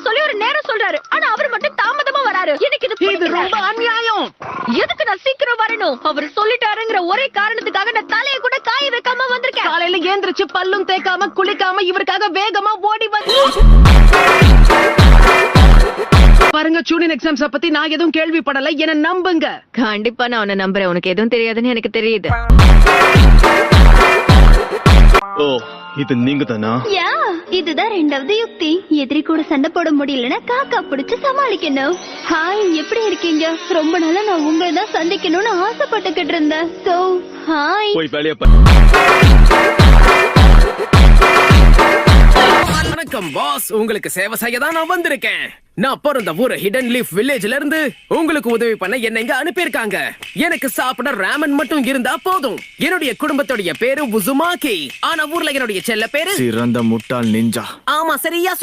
சொல்லி ஒரு நேரம் சொல்றாரு, ஆனா அவர் மட்டும் தாமதமா வராரு. எனக்கு இது ரொம்ப அநியாயம். எதுக்கு நான் சீக்கிரம் வரணும்? அவர் சொல்லிட்டாருங்கிற ஒரே காரணத்துக்காக நான் தலையை கூட காய வைக்காம வந்திருக்கேன். காலையில ஏந்திரிச்சு பல்லும் தேய்க்காம குளிக்காம இவருக்காக வேகமா ஓடி வந்து பாருங்க. யூனியன் எக்ஸாம்ஸ் பத்தி நான் எதுவும் கேள்விப்படல, என்ன நம்புங்க. கண்டிப்பா நான் உன்னை நம்புறேன். உனக்கு எதுவும் தெரியாதுன்னு எனக்கு தெரியுது. ஓ, இது நீங்க தானா? யா, இதுதான் ரெண்டாவது யுக்தி. எதிரி கூட சண்டை போட முடியலன்னா காக்கா பிடிச்சு சமாளிக்கணும். ஹாய், எப்படி இருக்கீங்க? ரொம்ப நாளா நான் உங்களை தான் சந்திக்கணும்னு ஆசைப்பட்டுக்கிட்டு இருந்தேன். So hi. போய் வேலைய வணக்கம் பாஸ், உங்களுக்கு சேவை செய்ய தான் நான் வந்திருக்கேன். நான் பிறந்த ஊர் ஹிடன் லீஃப் வில்லேஜ்ல இருந்து உங்களுக்கு உதவி பண்ண என்ன இங்க அனுப்பியிருக்காங்க. எனக்கு சாப்பிட ராமன் மட்டும் இருந்தா போதும். என்னுடைய குடும்பத்துடைய பேரு உசுமாக்கி, ஆனா ஊர்ல என்னுடைய செல்ல பேரு சிறந்த முட்டாள் நிஞ்சா. ஆமா சரியா